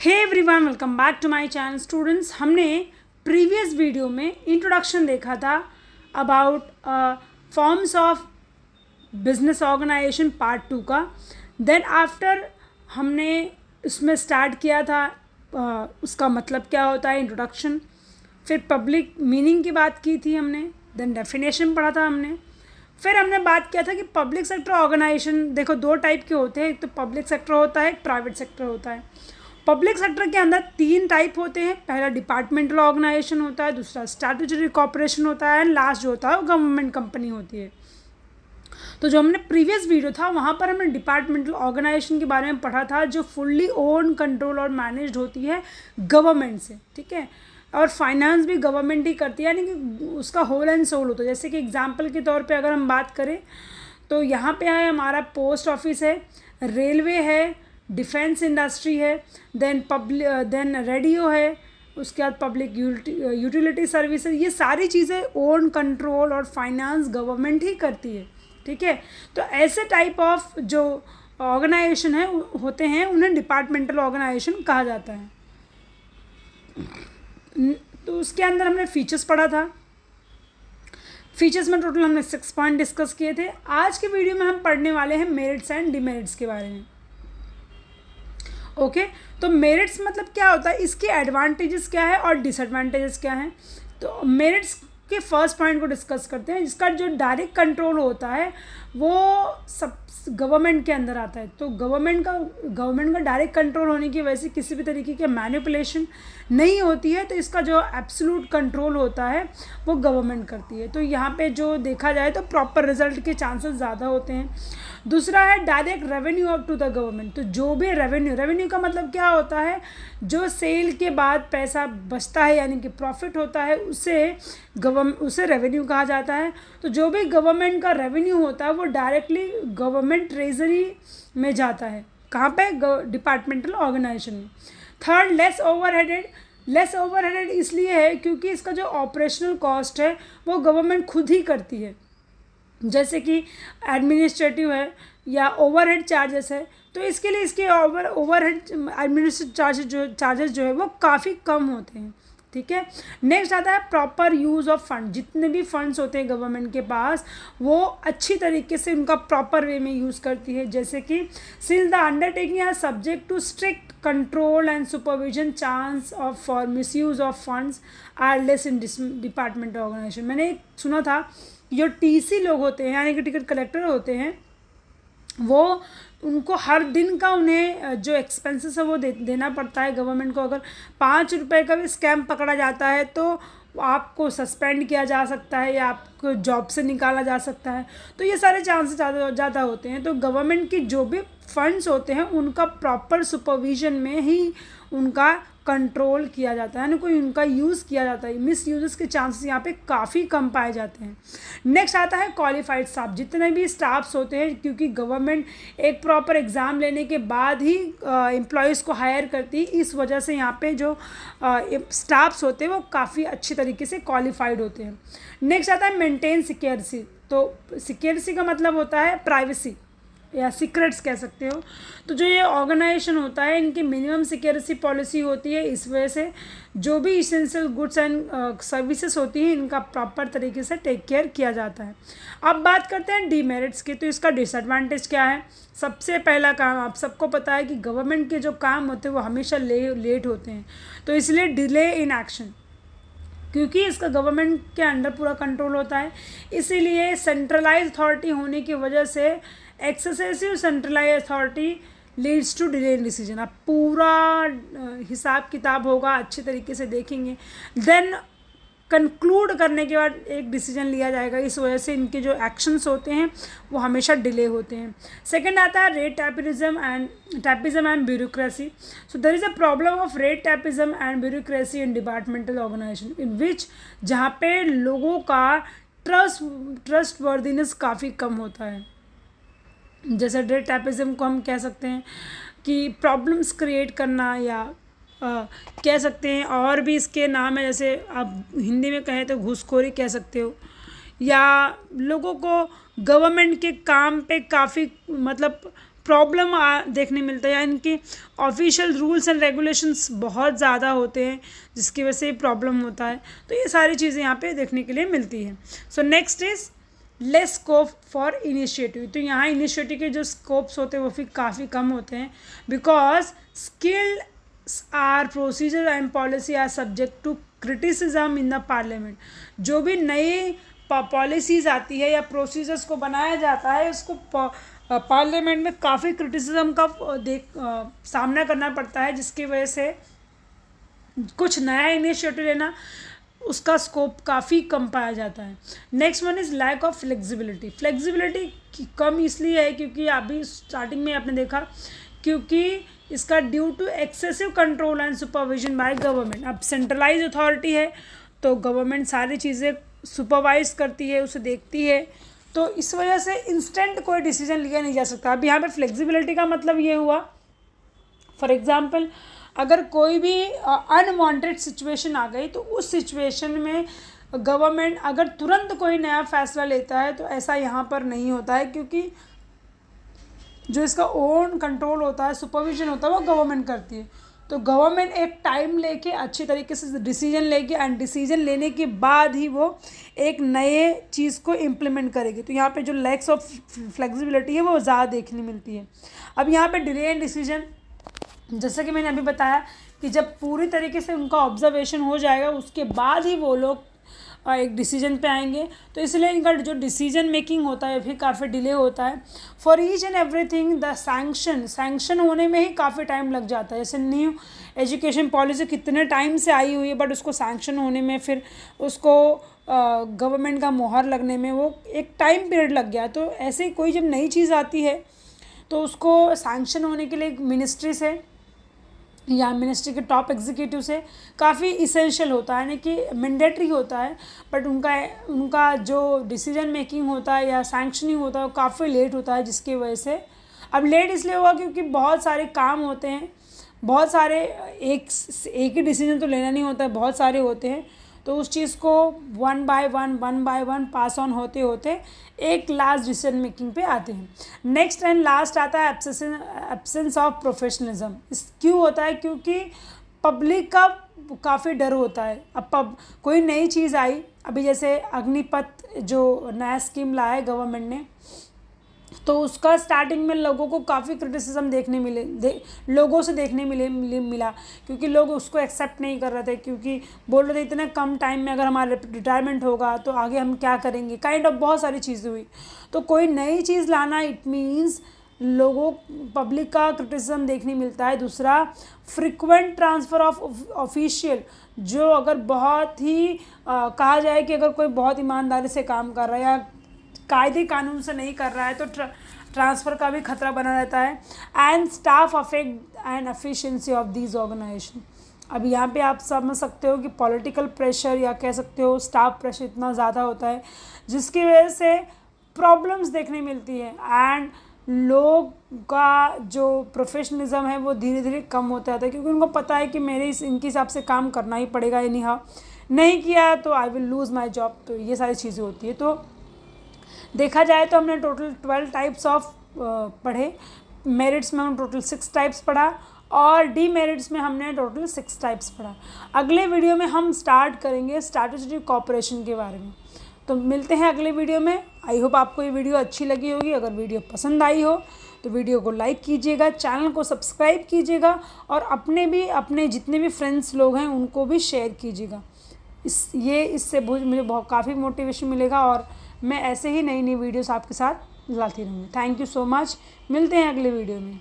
Hey everyone, welcome back to my channel. Students, हमने previous video में introduction देखा था about forms of business organisation part 2 का। Then after हमने इसमें स्टार्ट किया था उसका मतलब क्या होता है, इंट्रोडक्शन। फिर पब्लिक मीनिंग की बात की थी हमने। देन डेफिनेशन पढ़ा था हमने। फिर हमने बात किया था कि पब्लिक सेक्टर ऑर्गेनाइजेशन देखो दो टाइप के होते हैं, एक तो पब्लिक सेक्टर होता है, एक प्राइवेट सेक्टर होता है। पब्लिक सेक्टर के अंदर 3 टाइप होते हैं। पहला डिपार्टमेंटल ऑर्गेनाइजेशन होता है, दूसरा स्टैट्यूटरी कॉर्पोरेशन होता है, एंड लास्ट जो होता है वो गवर्नमेंट कंपनी होती है। तो जो हमने प्रीवियस वीडियो था वहाँ पर हमने डिपार्टमेंटल ऑर्गेनाइजेशन के बारे में पढ़ा था, जो फुल्ली ओन, कंट्रोल और मैनेज्ड होती है गवर्नमेंट से, ठीक है। और फाइनेंस भी गवर्नमेंट ही करती है, यानी कि उसका होल एंड सोल होता है। जैसे कि एग्जाम्पल के तौर पे अगर हम बात करें तो यहाँ पे है हमारा पोस्ट ऑफिस है, रेलवे है, डिफेंस इंडस्ट्री है, देन रेडियो है, उसके बाद पब्लिक यूटिलिटी सर्विसेज। ये सारी चीज़ें ओन, कंट्रोल और फाइनेंस गवर्नमेंट ही करती है, ठीक है। तो ऐसे टाइप ऑफ जो ऑर्गेनाइजेशन है होते हैं उन्हें डिपार्टमेंटल ऑर्गेनाइजेशन कहा जाता है। तो उसके अंदर हमने फीचर्स पढ़ा था। फीचर्स में टोटल हमने 6 पॉइंट डिस्कस किए थे। आज के वीडियो में हम पढ़ने वाले हैं मेरिट्स एंड डिमेरिट्स के बारे में। ओके तो मेरिट्स मतलब क्या होता है, इसके एडवांटेजेस क्या है और डिसएडवांटेजेस क्या हैं। तो मेरिट्स के फर्स्ट पॉइंट को डिस्कस करते हैं, जिसका जो डायरेक्ट कंट्रोल होता है वो सब गवर्नमेंट के अंदर आता है। तो गवर्नमेंट का डायरेक्ट कंट्रोल होने की वजह से किसी भी तरीके के मैनिपुलेशन नहीं होती है। तो इसका जो एब्सोल्यूट कंट्रोल होता है वो गवर्नमेंट करती है। तो यहाँ पे जो देखा जाए तो प्रॉपर रिजल्ट के चांसेस ज़्यादा होते हैं। दूसरा है direct revenue to the government. तो जो भी रेवेन्यू का मतलब क्या होता है, जो सेल के बाद पैसा बचता है यानी कि प्रॉफिट होता है उसे रेवेन्यू कहा जाता है। तो जो भी गवर्नमेंट का रेवेन्यू होता है वो डायरेक्टली गवर्नमेंट ट्रेजरी में जाता है। कहाँ पे? डिपार्टमेंटल ऑर्गेनाइजेशन में। थर्ड, लेस ओवरहेडेड इसलिए है क्योंकि इसका जो ऑपरेशनल कॉस्ट है वो गवर्नमेंट खुद ही करती है। जैसे कि एडमिनिस्ट्रेटिव है या ओवरहेड चार्जेस है, तो इसके लिए इसके ओवरहेड एडमिनिस्ट्रेटिव चार्जेस जो है वो काफ़ी कम होते हैं, ठीक है। नेक्स्ट आता है प्रॉपर यूज़ ऑफ फंड। जितने भी फंड्स होते हैं गवर्नमेंट के पास वो अच्छी तरीके से उनका प्रॉपर वे में यूज़ करती है। जैसे कि since the undertaking are subject to strict control and supervision, chance of for misuse of funds are less in department organisation. मैंने सुना था जो टीसी लोग होते हैं यानी कि टिकट कलेक्टर होते हैं, वो उनको हर दिन का उन्हें जो एक्सपेंसेस है वो देना पड़ता है गवर्नमेंट को। अगर 5 रुपये का भी स्कैम पकड़ा जाता है तो आपको सस्पेंड किया जा सकता है या आपको जॉब से निकाला जा सकता है। तो ये सारे चांसेस ज़्यादा होते हैं। तो गवर्नमेंट की जो भी फंड्स होते हैं उनका प्रॉपर सुपरविजन में ही उनका कंट्रोल किया जाता है, यानी कोई उनका यूज़ किया जाता है। मिस यूजेस के चांसेस यहाँ पे काफ़ी कम पाए जाते हैं। नेक्स्ट आता है क्वालिफाइड स्टाफ। जितने भी स्टाफ्स होते हैं, क्योंकि गवर्नमेंट एक प्रॉपर एग्ज़ाम लेने के बाद ही एम्प्लॉयज़ को हायर करती है, इस वजह से यहाँ पे जो स्टाफ्स होते हैं वो काफ़ी अच्छी तरीके से क्वालिफाइड होते हैं। नेक्स्ट आता है मेंटेन सिक्योरिटी। तो सिक्योरिटी का मतलब होता है प्राइवेसी या सीक्रेट्स कह सकते हो। तो जो ये ऑर्गेनाइजेशन होता है इनकी मिनिमम सिक्योरिटी पॉलिसी होती है। इस वजह से जो भी इसेंशियल गुड्स एंड सर्विसेज होती हैं इनका प्रॉपर तरीके से टेक केयर किया जाता है। अब बात करते हैं डीमेरिट्स की। तो इसका डिसएडवांटेज क्या है? सबसे पहला काम, आप सबको पता है कि गवर्नमेंट के जो काम होते हैं वो हमेशा लेट होते हैं, तो इसलिए डिले इन एक्शन। क्योंकि इसका गवर्नमेंट के अंडर पूरा कंट्रोल होता है, इसीलिए सेंट्रलाइज अथॉरिटी होने की वजह से excessive centralise authority leads to delay in decision. आप पूरा हिसाब किताब होगा, अच्छे तरीके से देखेंगे, देन कंक्लूड करने के बाद एक डिसीजन लिया जाएगा। इस वजह से इनके जो एक्शंस होते हैं वो हमेशा डिले होते हैं। सेकंड आता है red tapism and bureaucracy. So there is a problem of red tapism and bureaucracy in departmental organisation in which, जहाँ पे लोगों का ट्रस्ट वर्दीनेस काफ़ी कम होता है। जैसे रेट टैपिज्म को हम कह सकते हैं कि प्रॉब्लम्स क्रिएट करना, या कह सकते हैं और भी इसके नाम है, जैसे आप हिंदी में कहें तो घूसखोरी कह सकते हो, या लोगों को गवर्नमेंट के काम पे काफ़ी मतलब प्रॉब्लम देखने मिलता है, या इनके ऑफिशियल रूल्स एंड रेगुलेशंस बहुत ज़्यादा होते हैं जिसकी वजह से प्रॉब्लम होता है। तो ये सारी चीज़ें यहाँ पे देखने के लिए मिलती है। So next is less scope for initiative. तो यहाँ इनिशिएटिव के जो स्कोप्स होते हैं वो फिर काफ़ी कम होते हैं, because skilled are procedure and policy are subject to criticism in the parliament. जो भी नई पॉलिसीज़ आती है या प्रोसीजर्स को बनाया जाता है, उसको पार्लियामेंट में काफ़ी क्रिटिसिज्म का सामना करना पड़ता है, जिसकी वजह से कुछ नया इनिशिएटिव लेना उसका स्कोप काफ़ी कम पाया जाता है। Next one is lack of flexibility. Flexibility कम इसलिए है क्योंकि अभी स्टार्टिंग में आपने देखा, क्योंकि इसका due to excessive control and supervision by government. अब सेंट्रलाइज अथॉरिटी है तो गवर्नमेंट सारी चीज़ें सुपरवाइज करती है, उसे देखती है, तो इस वजह से इंस्टेंट कोई डिसीजन लिया नहीं जा सकता। अब यहाँ पे फ्लेक्सिबिलिटी का मतलब ये हुआ, फॉर एग्जांपल अगर कोई भी अनवांटेड सिचुएशन आ गई तो उस सिचुएशन में गवर्नमेंट अगर तुरंत कोई नया फैसला लेता है तो ऐसा यहाँ पर नहीं होता है, क्योंकि जो इसका ओन कंट्रोल होता है, सुपरविजन होता है, वो गवर्नमेंट करती है। तो गवर्नमेंट एक टाइम लेके अच्छी तरीके से डिसीजन लेगी एंड डिसीजन लेने के बाद ही वो एक नए चीज़ को इम्प्लीमेंट करेगी। तो यहाँ पे जो लैक्स ऑफ फ्लेक्सिबिलिटी है वो ज़्यादा देखने मिलती है। अब यहाँ पे डिले इन डिसीजन, जैसा कि मैंने अभी बताया कि जब पूरी तरीके से उनका ऑब्जर्वेशन हो जाएगा उसके बाद ही वो लोग एक डिसीजन पे आएंगे, तो इसलिए इनका जो डिसीजन मेकिंग होता है फिर काफ़ी डिले होता है। For each and everything the sanction होने में ही काफ़ी टाइम लग जाता है। जैसे न्यू एजुकेशन पॉलिसी कितने टाइम से आई हुई है, बट उसको सैंक्शन होने में, फिर उसको गवर्नमेंट का मोहर लगने में वो एक टाइम पीरियड लग गया। तो ऐसे ही कोई जब नई चीज़ आती है तो उसको सैंक्शन होने के लिए मिनिस्ट्री से या मिनिस्ट्री के टॉप एग्जीक्यूटिव से काफ़ी इसेंशियल होता है, यानी कि मैंडेटरी होता है, बट उनका जो डिसीजन मेकिंग होता है या सैंक्शनिंग होता है वो काफ़ी लेट होता है, जिसकी वजह से अब लेट इसलिए हुआ क्योंकि बहुत सारे काम होते हैं, बहुत सारे एक ही डिसीजन तो लेना नहीं होता है, बहुत सारे होते हैं, तो उस चीज़ को one by one pass on होते होते एक लास्ट डिसीजन मेकिंग पे आते हैं। नेक्स्ट एंड लास्ट आता है एब्सेंस ऑफ प्रोफेशनलिज्म। इस क्यों होता है? क्योंकि पब्लिक का काफ़ी डर होता है। अब कोई नई चीज़ आई, अभी जैसे अग्निपथ जो नया स्कीम लाया है गवर्नमेंट ने, तो उसका स्टार्टिंग में लोगों को काफ़ी क्रिटिसिज्म लोगों से देखने मिला, क्योंकि लोग उसको एक्सेप्ट नहीं कर रहे थे, क्योंकि बोल रहे थे इतने कम टाइम में अगर हमारा रिटायरमेंट होगा तो आगे हम क्या करेंगे, काइंड ऑफ बहुत सारी चीज़ें हुई। तो कोई नई चीज़ लाना इट मीन्स पब्लिक का क्रिटिसिज्म देखने मिलता है। दूसरा, फ्रिक्वेंट ट्रांसफ़र ऑफ ऑफिशियल, जो अगर बहुत ही कहा जाए कि अगर कोई बहुत ईमानदारी से काम कर रहा है या कायदे कानून से नहीं कर रहा है तो ट्रांसफ़र का भी खतरा बना रहता है। And staff affect and efficiency of these organisation. अब यहाँ पे आप समझ सकते हो कि पॉलिटिकल प्रेशर या कह सकते हो स्टाफ प्रेशर इतना ज़्यादा होता है जिसकी वजह से प्रॉब्लम्स देखने मिलती है, एंड लोग का जो प्रोफेशनलिज्म है वो धीरे धीरे कम होता जाता है, क्योंकि उनको पता है कि मेरे इनके हिसाब से काम करना ही पड़ेगा, एनी हाउ नहीं किया तो I will lose my job. तो ये सारी चीज़ें होती है। तो देखा जाए तो हमने टोटल 12 टाइप्स ऑफ पढ़े। मेरिट्स में हम टोटल 6 टाइप्स पढ़ा और डीमेरिट्स में हमने टोटल 6 टाइप्स पढ़ा। अगले वीडियो में हम स्टार्ट करेंगे स्टैट्यूटरी कॉर्पोरेशन के बारे में। तो मिलते हैं अगले वीडियो में। आई होप आपको ये वीडियो अच्छी लगी होगी। अगर वीडियो पसंद आई हो तो वीडियो को लाइक कीजिएगा, चैनल को सब्सक्राइब कीजिएगा और अपने जितने भी फ्रेंड्स लोग हैं उनको भी शेयर कीजिएगा। इससे मुझे बहुत काफ़ी मोटिवेशन मिलेगा और मैं ऐसे ही नई वीडियोस आपके साथ लाती रहूँगी। Thank you so much. मिलते हैं अगले वीडियो में।